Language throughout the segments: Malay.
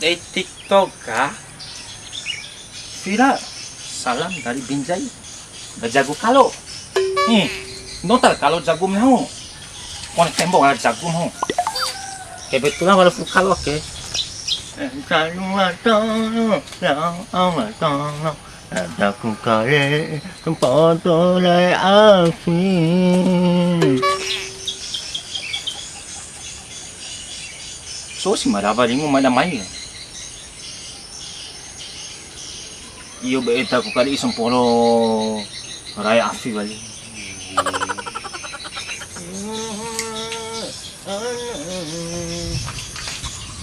Dari TikTok kah? Vira, salam dari Binjai. Berjago kalau. Notar kalau jago mau. Konek tembok ada jago mau. Kebetulan kalau kalau ke. Aku kare tempat oleh asing. So si marabali mo madamay. Iyo ba ita ko kali isang polo raya afi bali.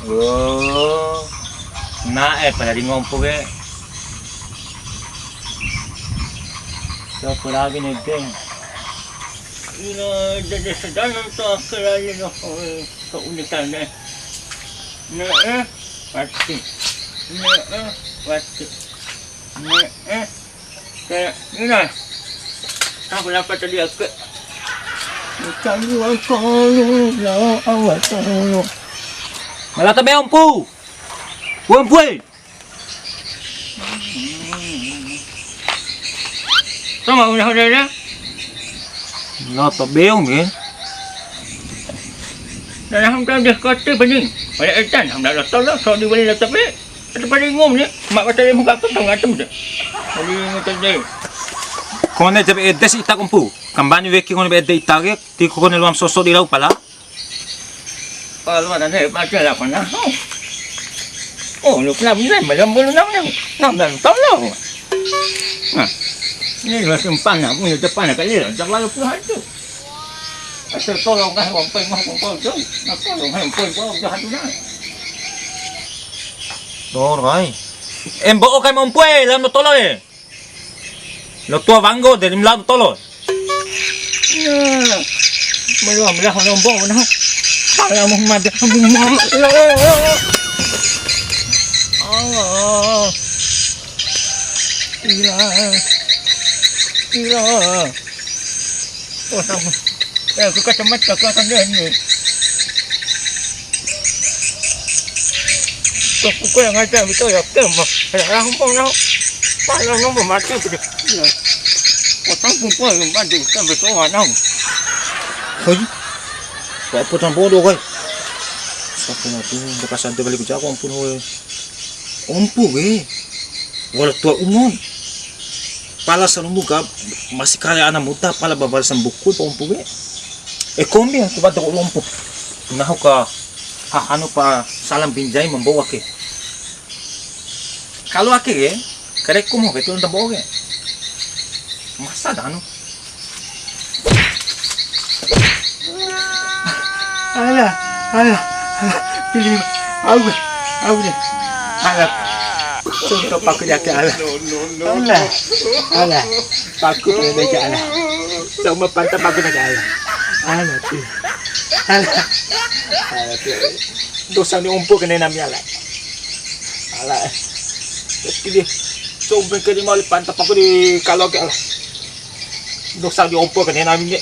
Oh, na pala rin ngompo ke. So pala ginigting. Jadi sedang untuk kerana keunikan pasti pasti kayak ini aku dapat tadi aku malah tabi ampu buat sama udah nó to béo nhỉ đây không cho được có chơi bên đi vậy là chân không đã là to lắm so đi bên là tập ấy tập đi ngôm nhỉ mà có chơi không gặp không ngã chung được đi chơi đi con này tapi edes ita kumpu kambani weki con bede ita ke ti con luam sosok di laut pala kalau ada nih baca lah pernah oh lu pernah bilang malam belum nam dan tolong nah ini là simpan ya punya depan kali ya jangan lupa itu asal tolong kan orang peng tu nak tolong orang peng kau jahat tu nak rồi em bộ cái mông quê làm nó tolong eh lo tua vango để làm tolong belum orang bong nah kalau Muhammad Allah Gila. Oh, sama. Aku kacamata kau akan lihat ni. Kau yang ada betul ya, kemah. Ada humpung nak. Paling nombor mati tu. Potong kumpul yang bantu sampai soal nang. Hei. Kau potong bodoh kau. Siapa nak tu? Dekat santai balik kerja kau ampun kau. Ampun weh. Walau tua umum. Pala sa lumbuga masih kaya anak muda pala babal sa bukul pa umpugi kombi ang tiba ko lumpo naho ka ano pa salam Binjai membawa ke kalau ake karek ko mo betul nang bawa ke masa dano ala pilih au ala contoh pakai jaket ala ala pakai jaket ala sama pantai pakai jaket ala tu ala dosa ni umpu kena namanya ala jadi coba kena mau pantai pakai di kalau ke ala dosa di umpu kena namanya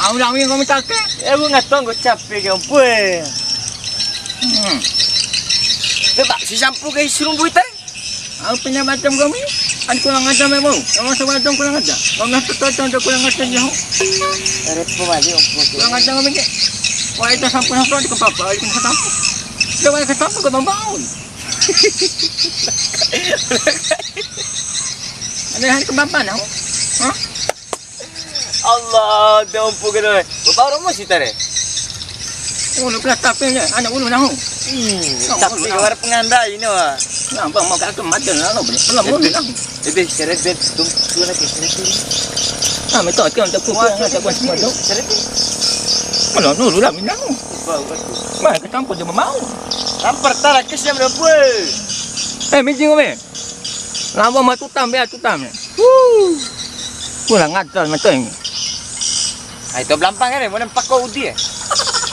Aku nak minum kau tak ke? Aku nak tahu kau capek kau pun. Sebab si sampu kau isi rumbu itu. Aku punya macam kau ni. Aku kurang ajar memang. Kamu sebab tu kurang ajar. Kau nak tahu tu kurang ajar je. Repot balik. Kurang ajar kau ni. Wah itu sampu nak di kepala. Itu nak sampu. Dia nak sampu kau bangun. Ada hari kebapa nak? Allah, dah umpu ke dah. Baru rumah sih tadi. Ulu kelas tapenya, anak ulu nahu. Tapi luar pengandai ini wah. Nampak mau kat mata lah, belum ulu nahu. Lebih seret bet tu nak seret. Ah, betul kan tak kuat tak kuat semua tu. Seret. Belum ulu lah nahu. Mai ke campur dia mau. Campur tarak kesnya berapa? Mijing apa? Lama matu tam. Kurang ajar macam ni. Itu belampang kan? Mana pakau udi?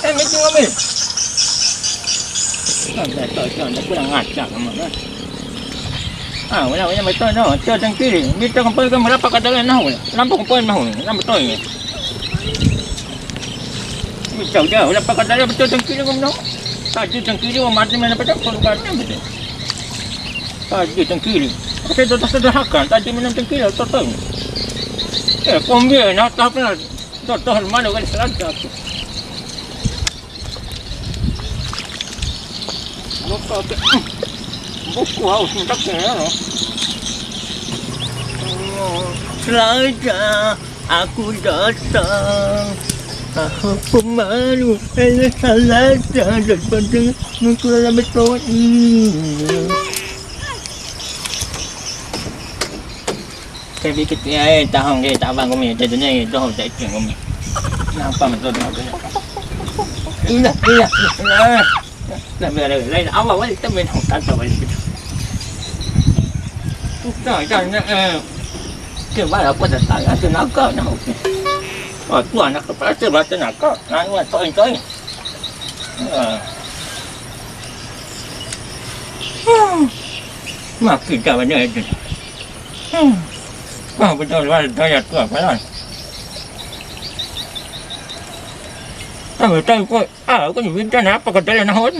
Mijing apa? Kurang ajar sama. wala betul no. Ito ang kiri. Dito kung pwede ka marapa ka dala na huli. Lampo kung pwede mahuli. Lampo to eh. Ito dia, wala pa ka dala betul ang kiri kung no. Tadi ang kiri mo mati mana pa kung ka na betul. Tadi ang kiri. Kasi ito sederhana. Tadi mana ang kiri to to. Kung dia na tapos na to mana ka selada. Buku harus minta kena. Selada aku datang. Aku pemalu ada selada daripada mengkulah betul ini. Saya bikin dia tahu dia tak bang kami jadinya itu harus tak cing kami. Nampak betul tak? Iya. Lain awal balik kita main kata balik kita. Jangan ke mana apa datang ada naga nak. Oh tu anak kepala terbaca naga. Nak buat toin. Mak kita banyak itu. Betul daya tu apa lah. Tahu kok aku ni minta apa kata dia nak hot.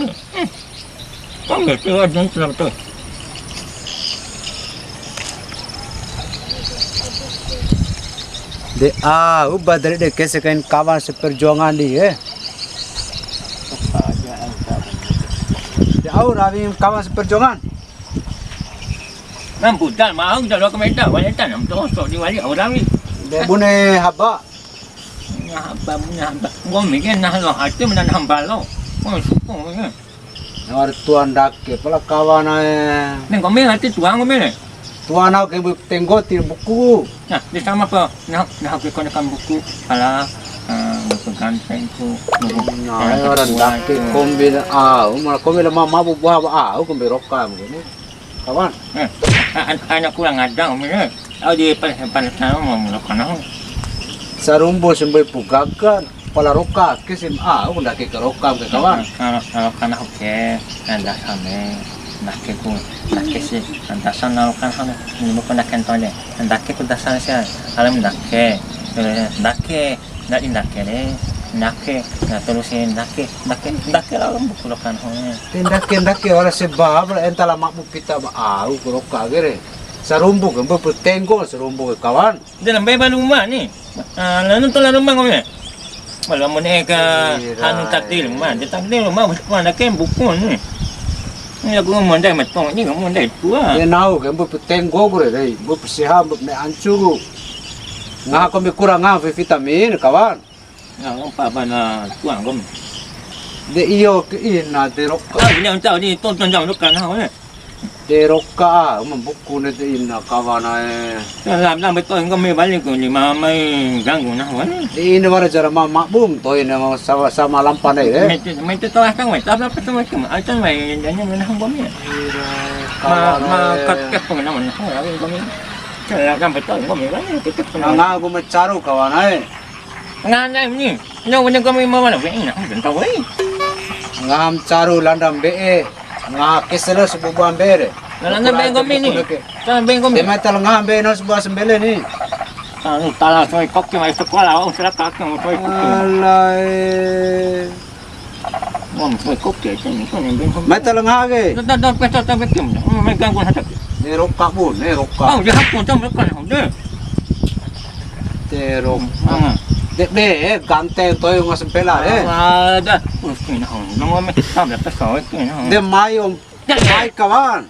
Kamu tu ada betul. De ubah dari de कैसे kain kawan se perjuangan di de ravi kawan se perjuangan Nampu dah mahal dah komentar banyak tak nam tu sok di wali orang ni. de bune haba Hamba. Gua mikir nah lo hati mana hamba lo. Oh suku ni. और तुआन डाक के पला कावाना Ni kau meh hati tuang kau meh. तुआन आओ के तेंगो तिर बुku Nah, di sama apa? Nah aku konekan buku. Kalau buku ganteng tu. ना और डाक के कोम्बे माला कोम्बे मा bu buah कोम्बे रोका मगने kawan Anak kurang ada kau meh. Au di pan sana mau melakukan apa? sarumbo sembai pugakan pala roka kesim udah ke roka ke kawan Kalau kana oke, anda sama nak ke si anda sana kan sana ni bukan nak kantor ni anda ke kuda sana sih alam nak ke terusin nak ke alam buku kan tindak ke ora sebab entala makmu kita roka gere sarumbo gembo putengo sarumbo ke kawan dalam beba rumah ni lalu tu rumah kau ni malam ni ke anu takdir rumah dia takdir rumah bukan nak ke buku ni ni aku mau mandai matong ni kamu mandai tua dia nau gembo putengo gere dei bu sehat me ancugu ngah ko me kurang vitamin kawan apa mana tuang kau de iyo ke ina de roka ni tahu ni tonton jang tu kan kau ni de roka buku ne de ina kawana làm betul kau mai balik kau ni mai ganggu nah kau ni de ina wara cara makbum to ina sama lampan dei mai tu tahu kan mai tapi apa tu macam macam mai jangan mana kau ni kat pun nama kau ni kan betul kau mai balik kita pun nga go macaru kawana nganai ni nyawa ni kau mai mana ni nak tahu ni ngam caru landam be nga keselo sebuah bere Nalanga beng kau ni jangan beng kau de metal ngam be no sebuah sembele ni tala soy kok mai sekolah orang sudah kakak mau soy alai mau soy kok je ni kau ni beng kau metal ngage dah pesta tak betul mai ganggu hati ne roka bu ne roka dia hapun jam kan dia te roka de be gante toy nga sempela dah ni nah nama me tak ada soy ni nah de mayo mai kawan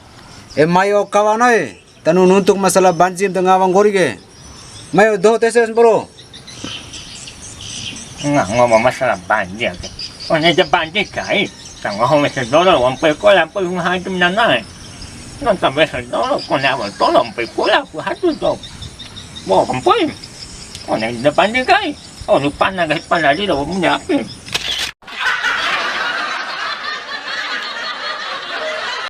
mayo kawan tanu nuntuk masalah banjir tengawang gorige mayo do teses bro ngomong masalah banjir oh ni je banjir kai sang orang mesti dollar orang pergi sekolah pergi rumah itu menanai non sampai dollar kau nak buat tolong pergi sekolah aku hatu tu bawa kampai oh ni je banjir kai oh lupa nak depan lagi dah punya apa